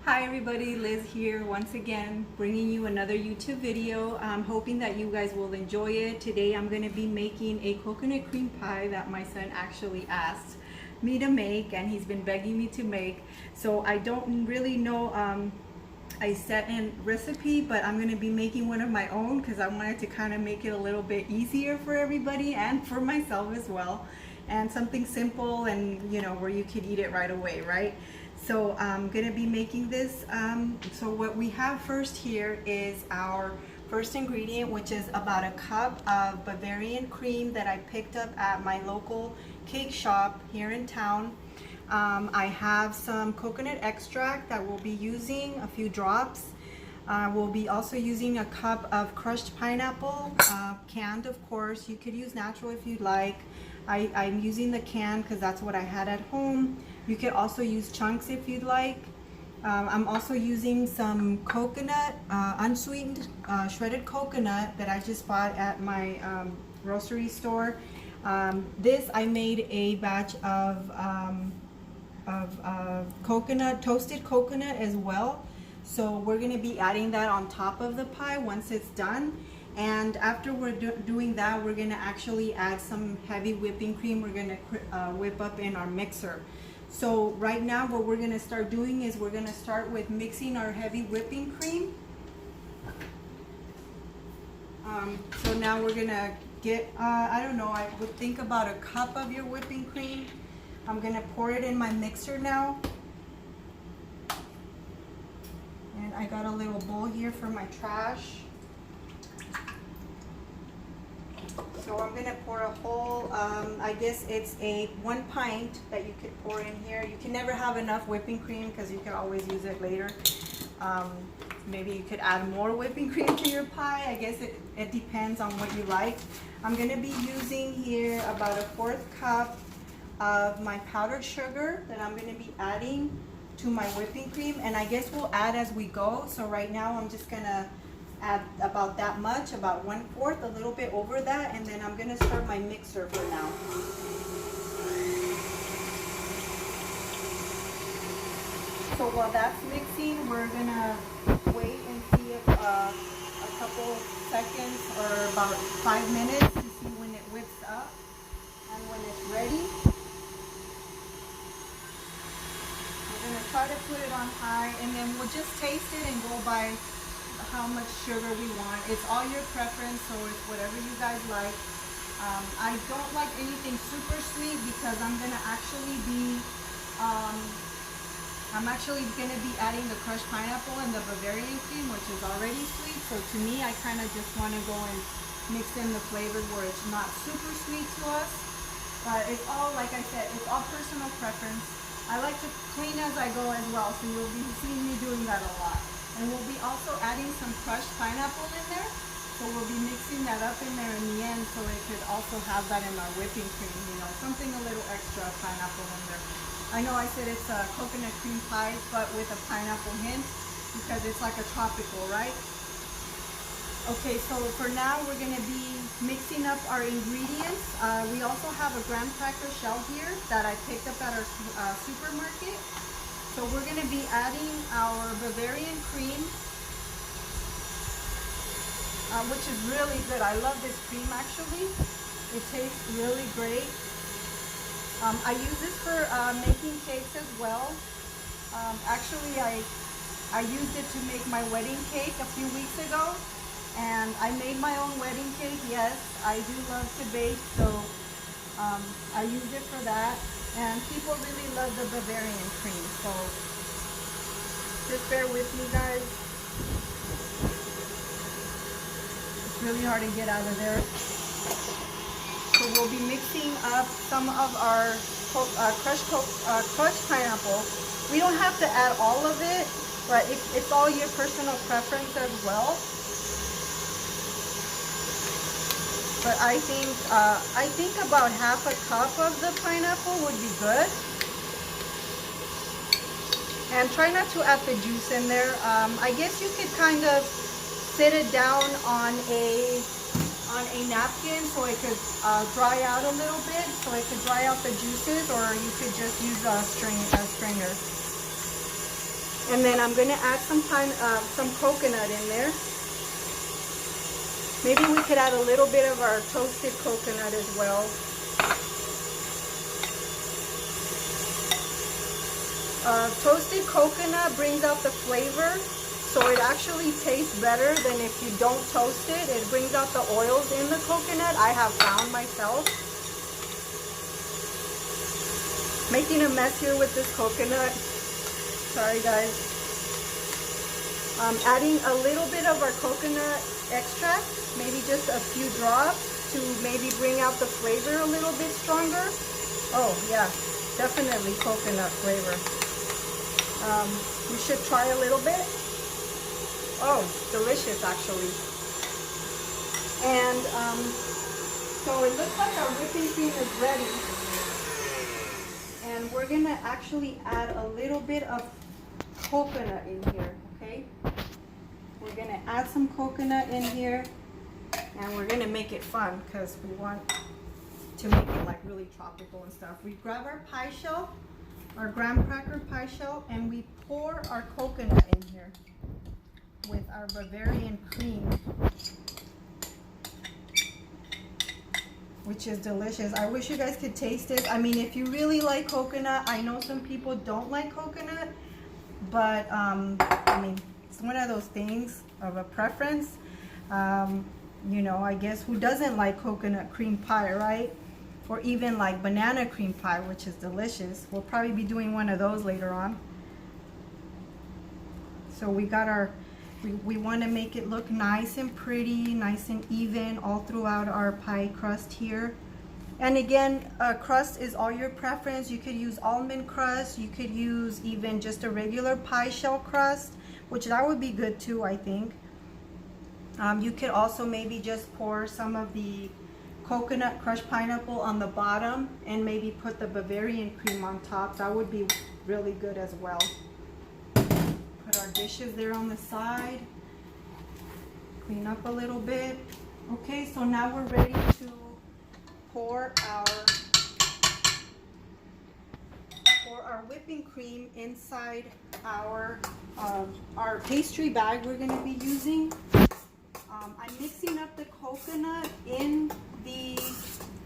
Hi everybody, Liz here once again bringing you another YouTube video. I'm hoping that you guys will enjoy it. Today I'm going to be making a coconut cream pie that my son actually asked me to make, and he's been begging me to make. So I don't really know a set in recipe, but I'm going to be making one of my own because I wanted to kind of make it a little bit easier for everybody and for myself as well, and something simple and where you could eat it right away, right? So I'm gonna be making this. So what we have first here is our first ingredient, which is about a cup of Bavarian cream that I picked up at my local cake shop here in town. I have some coconut extract that we'll be using, a few drops. We'll be also using a cup of crushed pineapple, canned of course. You could use natural if you'd like. I'm using the can because that's what I had at home. You could also use chunks if you'd like. I'm also using some coconut, unsweetened shredded coconut that I just bought at my grocery store. This I made a batch of coconut, toasted coconut as well. So we're going to be adding that on top of the pie once it's done. And after we're doing that, we're going to actually add some heavy whipping cream. We're going to whip up in our mixer. So right now what we're going to start doing is we're going to start with mixing our heavy whipping cream. So now we're going to get, I don't know, I would think about a cup of your whipping cream. I'm going to pour it in my mixer now. And I got a little bowl here for my trash. So I'm going to pour a whole, I guess it's a 1 pint that you could pour in here. You can never have enough whipping cream because you can always use it later. Maybe you could add more whipping cream to your pie. I guess it depends on what you like. I'm going to be using here about a 1/4 cup of my powdered sugar that I'm going to be adding to my whipping cream. And I guess we'll add as we go. So right now I'm just going to add about that much, about 1/4, a little bit over that, and then I'm gonna start my mixer for now. So while that's mixing, we're gonna wait and see if a couple seconds or about 5 minutes to see when it whips up and when it's ready. We're gonna try to put it on high, and then we'll just taste it and go by how much sugar we want. It's all your preference, so it's whatever you guys like. I don't like anything super sweet because I'm gonna actually be adding the crushed pineapple and the Bavarian cream, which is already sweet. So to me, I kind of just want to go and mix in the flavors where it's not super sweet to us. But it's all, like I said, it's all personal preference. I like to clean as I go as well, so you'll be seeing me doing that a lot. And we'll be also adding some crushed pineapple in there. So we'll be mixing that up in there in the end, so it could also have that in our whipping cream, something a little extra pineapple in there. I know I said it's a coconut cream pie, but with a pineapple hint, because it's like a tropical, right? Okay, so for now we're gonna be mixing up our ingredients. We also have a graham cracker shell here that I picked up at our supermarket. So we're going to be adding our Bavarian cream, which is really good. I love this cream actually. It tastes really great. I use this for making cakes as well. Actually, I used it to make my wedding cake a few weeks ago. And I made my own wedding cake. Yes, I do love to bake, so I used it for that. And people really love the Bavarian cream, so just bear with me, guys. It's really hard to get out of there. So we'll be mixing up some of our crushed pineapple. We don't have to add all of it, but it's all your personal preference as well. But I think about 1/2 cup of the pineapple would be good. And try not to add the juice in there. I guess you could kind of sit it down on a napkin so it could dry out a little bit, so it could dry out the juices, or you could just use a strainer. And then I'm gonna add some coconut in there. Maybe we could add a little bit of our toasted coconut as well. Toasted coconut brings out the flavor, so it actually tastes better than if you don't toast it. It brings out the oils in the coconut, I have found myself. Making a mess here with this coconut. Sorry guys. Adding a little bit of our coconut extract, maybe just a few drops to maybe bring out the flavor a little bit stronger. Oh yeah, definitely coconut flavor. You should try a little bit. Oh, delicious actually. And so it looks like our whipping cream is ready. And we're gonna actually add a little bit of coconut in here, okay? We're gonna add some coconut in here, and we're gonna make it fun because we want to make it like really tropical and stuff. We grab our pie shell, our graham cracker pie shell, and we pour our coconut in here with our Bavarian cream, which is delicious. I wish you guys could taste it. I mean, if you really like coconut, I know some people don't like coconut, but I mean, it's one of those things of a preference. You know, I guess who doesn't like coconut cream pie, right? Or even like banana cream pie, which is delicious. We'll probably be doing one of those later on. So we got our, we want to make it look nice and pretty, nice and even all throughout our pie crust here. And again, crust is all your preference. You could use almond crust, you could use even just a regular pie shell crust, which that would be good too, I think. You could also maybe just pour some of the coconut crushed pineapple on the bottom and maybe put the Bavarian cream on top. That would be really good as well. Put our dishes there on the side. Clean up a little bit. Okay, so now we're ready to pour our whipping cream inside our pastry bag we're going to be using. I'm mixing up the coconut in the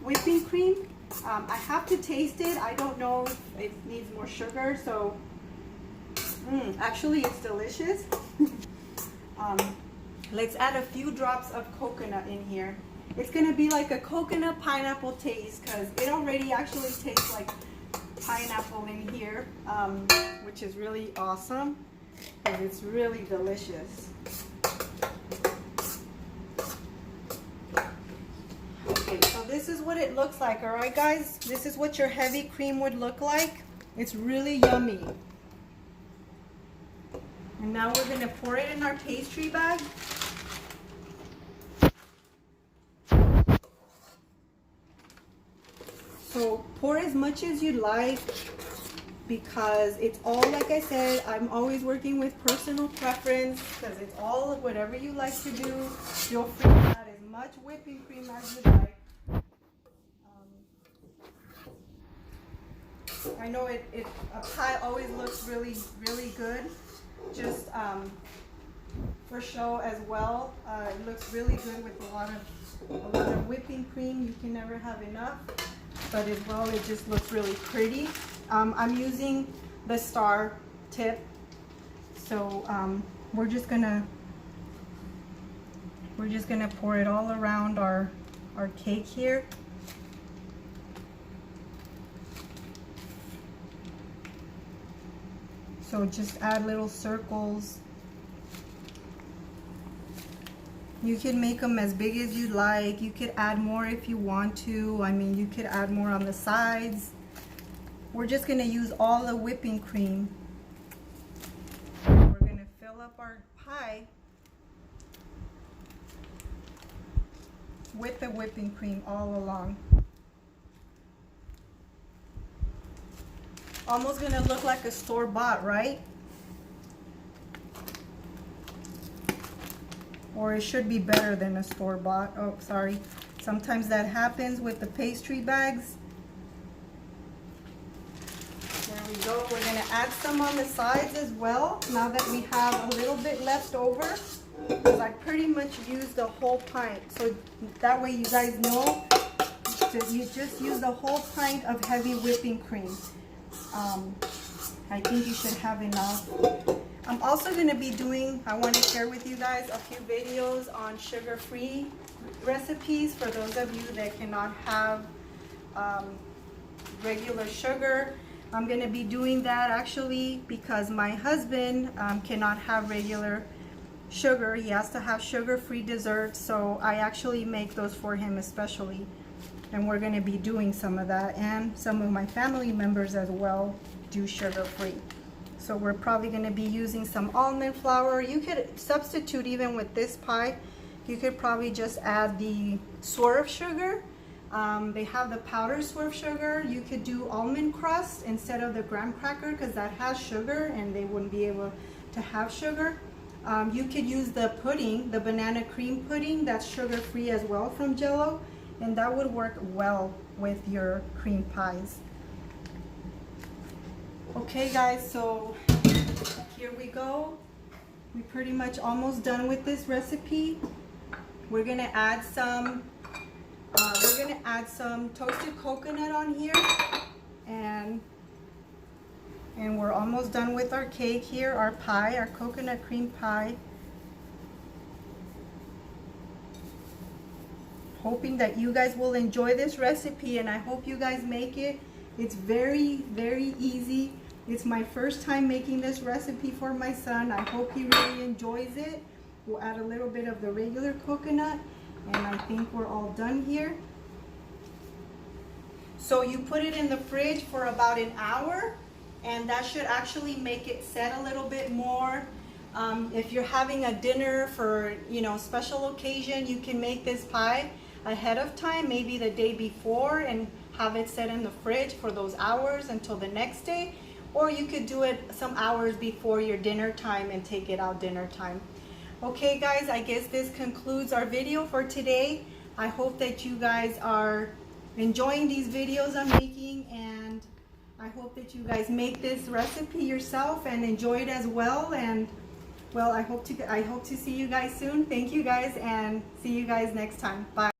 whipping cream. I have to taste it. I don't know if it needs more sugar, so actually it's delicious. Let's add a few drops of coconut in here. It's gonna be like a coconut pineapple taste because it already actually tastes like pineapple in here, which is really awesome and it's really delicious. Okay, so this is what it looks like, all right guys? This is what your heavy cream would look like. It's really yummy. And now we're gonna pour it in our pastry bag. So pour as much as you like because it's all, like I said, I'm always working with personal preference because it's all whatever you like to do. Feel free to add as much whipping cream as you like. I know a pie always looks really, really good. Just for show as well. It looks really good with a lot of whipping cream. You can never have enough. But as well, it just looks really pretty. I'm using the star tip, so we're just gonna pour it all around our cake here. So just add little circles. You can make them as big as you like. You could add more if you want to. I mean, you could add more on the sides. We're just gonna use all the whipping cream. We're gonna fill up our pie with the whipping cream all along. Almost gonna look like a store-bought, right? Or it should be better than a store-bought. Oh, sorry. Sometimes that happens with the pastry bags. There we go. We're gonna add some on the sides as well, now that we have a little bit left over, because I pretty much used the whole pint. So that way you guys know that you just use the whole pint of heavy whipping cream. I think you should have enough. I'm also going to be doing, I want to share with you guys a few videos on sugar-free recipes for those of you that cannot have regular sugar. I'm going to be doing that actually because my husband cannot have regular sugar. He has to have sugar-free desserts, so I actually make those for him especially. And we're going to be doing some of that, and some of my family members as well do sugar-free. So we're probably going to be using some almond flour. You could substitute even with this pie. You could probably just add the swerve sugar. They have the powdered swerve sugar. You could do almond crust instead of the graham cracker because that has sugar and they wouldn't be able to have sugar. You could use the pudding, the banana cream pudding, that's sugar-free as well from Jell-O, and that would work well with your cream pies. Okay guys, so here we go. We're pretty much almost done with this recipe. We're gonna add some toasted coconut on here, and we're almost done with our cake here, our pie, our coconut cream pie. Hoping that you guys will enjoy this recipe, and I hope you guys make it. It's very, very easy. It's my first time making this recipe for my son. I hope he really enjoys it. We'll add a little bit of the regular coconut, and I think we're all done here. So you put it in the fridge for about an hour, and that should actually make it set a little bit more. If you're having a dinner for, special occasion, you can make this pie ahead of time, maybe the day before, and have it set in the fridge for those hours until the next day. Or you could do it some hours before your dinner time and take it out dinner time. Okay guys, I guess this concludes our video for today. I hope that you guys are enjoying these videos I'm making, and I hope that you guys make this recipe yourself and enjoy it as well. And well, I hope to see you guys soon. Thank you guys, and see you guys next time. Bye.